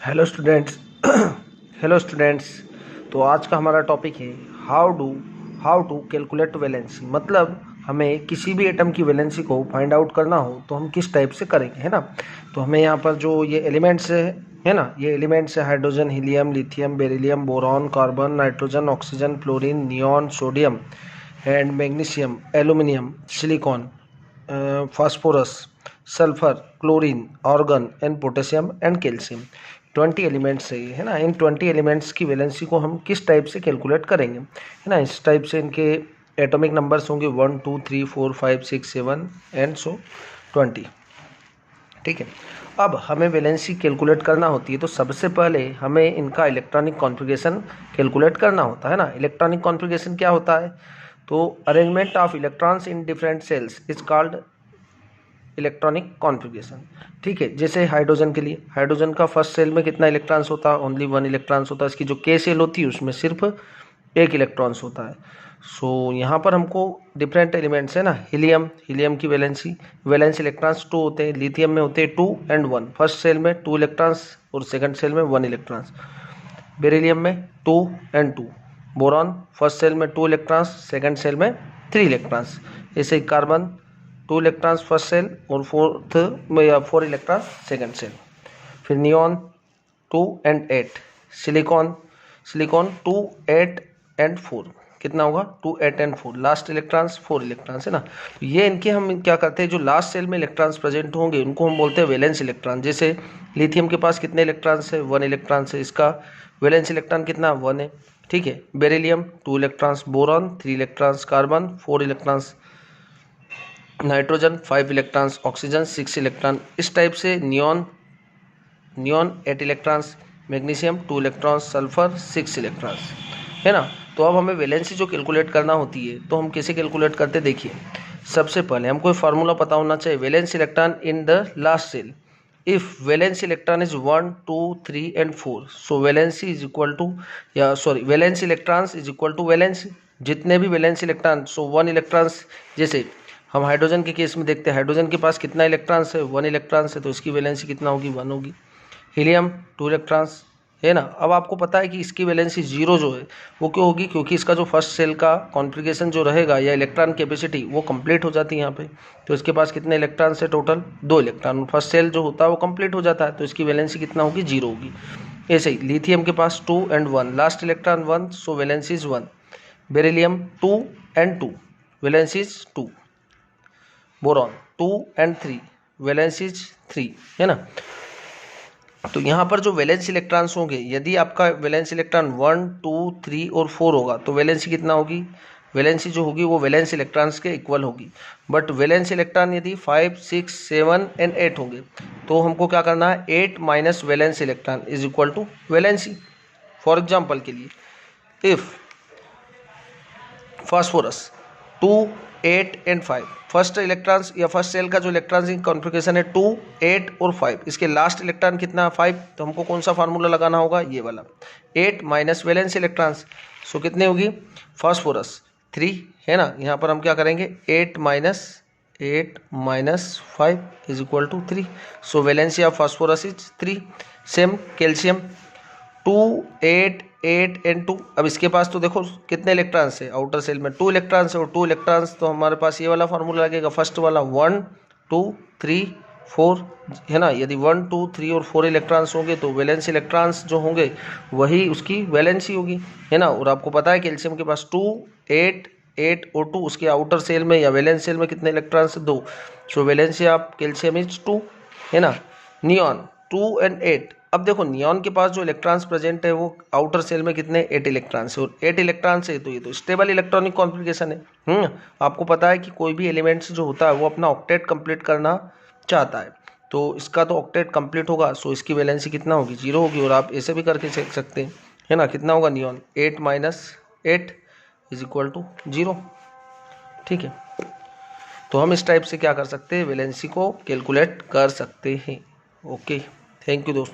Hello students hello students. तो आज का हमारा टॉपिक है हाउ टू कैलकुलेट वैलेंसी। मतलब हमें किसी भी एटम की वैलेंसी को फाइंड आउट करना हो तो हम किस टाइप से करेंगे, है ना। तो हमें यहाँ पर जो ये एलिमेंट्स है ना, ये एलिमेंट्स है hydrogen, helium, lithium, beryllium, boron, carbon, nitrogen, oxygen, fluorine, neon, sodium and magnesium, aluminium, silicon, phosphorus, sulphur, chlorine, organ and potassium and calcium. 20 elements है ना। इन 20 एलिमेंट्स की वैलेंसी को हम किस टाइप से कैलकुलेट करेंगे, है ना। इस टाइप से इनके एटॉमिक नंबर्स होंगे 1 2 3 4 5 6 7 एंड सो 20। ठीक है। अब हमें वैलेंसी कैलकुलेट करना होती है तो सबसे पहले हमें इनका इलेक्ट्रॉनिक कॉन्फ़िगरेशन कैलकुलेट करना होता है ना। इलेक्ट्रॉनिक कॉन्फ़िगरेशन क्या होता है? तो arrangement of electrons in different cells is called electronic configuration. ठीक है। जैसे हाइड्रोजन के लिए, हाइड्रोजन का फर्स्ट सेल में कितना इलेक्ट्रॉन्स होता है? ओनली 1 इलेक्ट्रॉन्स होता है। इसकी जो के सेल होती है उसमें सिर्फ 1 इलेक्ट्रॉन्स होता है। सो यहाँ पर हमको डिफरेंट एलिमेंट्स है ना। हीलियम की वैलेंस इलेक्ट्रॉन्स 2 होते हैं। लिथियम में होते हैं 2 एंड 1। फर्स्ट सेल में 2 इलेक्ट्रॉन्स और सेकंड सेल में 1 इलेक्ट्रॉन्स। बेरिलियम में 2 एंड 2। बोरॉन फर्स्ट सेल में 2 इलेक्ट्रॉन्स, सेकंड सेल में 3 इलेक्ट्रॉन्स। ऐसे ही कार्बन 2 इलेक्ट्रॉन्स फर्स्ट सेल और 4 इलेक्ट्रॉन्स सेकंड सेल। फिर नियॉन 2 एंड 8। Silicon 2 8 and 4। कितना होगा? 2 8 एंड 4। लास्ट इलेक्ट्रॉन्स 4 इलेक्ट्रॉन्स, है ना। तो ये इनके हम क्या करते हैं, जो लास्ट सेल में इलेक्ट्रॉन्स प्रेजेंट होंगे उनको हम बोलते हैं वैलेंस इलेक्ट्रॉन। जैसे लिथियम के पास कितने इलेक्ट्रॉन्स है? 1 इलेक्ट्रॉन्स है। इसका वैलेंस इलेक्ट्रॉन कितना? 1 है। ठीक है। Beryllium 2 electrons, boron 3 electrons, carbon 4 electrons, nitrogen 5 electrons, oxygen 6 electron. इस टाइप से neon 8 electrons, magnesium 2 electrons, sulphur 6 electrons, है ना। तो अब हमें वैलेंसी जो कैलकुलेट करना होती है तो हम कैसे कैलकुलेट करते? देखिए, सबसे पहले हमको एक फार्मूला पता होना चाहिए। Valence electron in the last shell, if valence electron is 1 2 3 and 4, so valency is equal to, या sorry, valence electrons is equal to valency. जितने भी वैलेंस इलेक्ट्रॉन, सो 1 इलेक्ट्रॉन्स, जैसे हम हाइड्रोजन के केस में देखते हैं, हाइड्रोजन के पास कितना इलेक्ट्रॉन्स है? 1 इलेक्ट्रॉन्स है, तो इसकी वैलेंसी कितना होगी? 1 होगी। हीलियम 2 इलेक्ट्रॉन्स, है ना। अब आपको पता है कि इसकी वैलेंसी 0 जो है वो क्यों होगी? क्योंकि इसका जो फर्स्ट सेल का कॉन्फ़िगरेशन जो रहेगा या इलेक्ट्रॉन कैपेसिटी वो कंप्लीट हो जाती है यहाँ पे। तो इसके पास कितने इलेक्ट्रॉन्स है? Total 2 electron. फर्स्ट सेल जो होता है वो कंप्लीट हो जाता है, तो इसकी वैलेंसी कितना होगी? 0 होगी। ऐसे ही लिथियम के पास 2 and 1, last electron 1, so valency is 1। Beryllium 2 and 2, valency is 2। Boron 2 and 3, valency is 3, है ना। तो यहाँ पर जो वैलेंस इलेक्ट्रॉन्स होंगे, यदि आपका वैलेंस इलेक्ट्रॉन 1 2 3 और 4 होगा तो वैलेंसी कितना होगी? वैलेंसी जो होगी वो वैलेंस इलेक्ट्रॉन्स के इक्वल होगी। बट वैलेंस इलेक्ट्रॉन यदि 5 6 7 एंड 8 होंगे तो हमको क्या करना है? 8 minus valence electron is equal to valency. For example के लिए, if phosphorus 2 8 and 5, first electrons या फर्स्ट सेल का जो इलेक्ट्रॉन्स की कॉन्फ़िगरेशन है 2 8 और 5, इसके लास्ट इलेक्ट्रॉन कितना? 5। तो हमको कौन सा फार्मूला लगाना होगा? ये वाला, 8 माइनस वैलेंस इलेक्ट्रॉन्स। सो कितनी होगी? फास्फोरस 3, है ना। यहाँ पर हम क्या करेंगे? 8 minus 5 is equal to 3। So valency of phosphorus is 3। Same calcium 2 8 8 and 2। अब इसके पास तो देखो कितने इलेक्ट्रॉन्स है, आउटर सेल में 2 इलेक्ट्रॉन्स है, और 2 इलेक्ट्रॉन्स तो हमारे पास ये वाला फार्मूला लगेगा, फर्स्ट वाला 1 2 3 4, है ना। यदि 1 2 3 और 4 इलेक्ट्रॉन्स होंगे तो वैलेंस इलेक्ट्रॉन्स जो होंगे वही उसकी वैलेंसी होगी, है ना। और आपको पता है कैल्शियम के पास 2 8 8 और 2, उसके आउटर सेल में या वैलेंस सेल में कितने electrons? 2। So valency of calcium is 2, है ना। Neon 2 and 8। अब देखो नियॉन के पास जो इलेक्ट्रॉन्स प्रेजेंट है वो आउटर सेल में कितने? 8 इलेक्ट्रॉन्स है, और 8 इलेक्ट्रॉन्स है तो ये तो स्टेबल इलेक्ट्रॉनिक कॉन्फ़िगरेशन है। आपको पता है कि कोई भी एलिमेंट्स जो होता है वो अपना ऑक्टेट कंप्लीट करना चाहता है, तो इसका तो ऑक्टेट कंप्लीट होगा, सो इसकी वैलेंसी कितना होगी? 0 होगी। और आप ऐसे भी करके देख सकते हैं, है ना। कितना होगा? Neon 8 minus 8 is equal to 0। ठीक है। तो हम इस टाइप से क्या कर सकते हैं? वैलेंसी को कैलकुलेट कर सकते हैं। ओके, थैंक यू दोस्तों।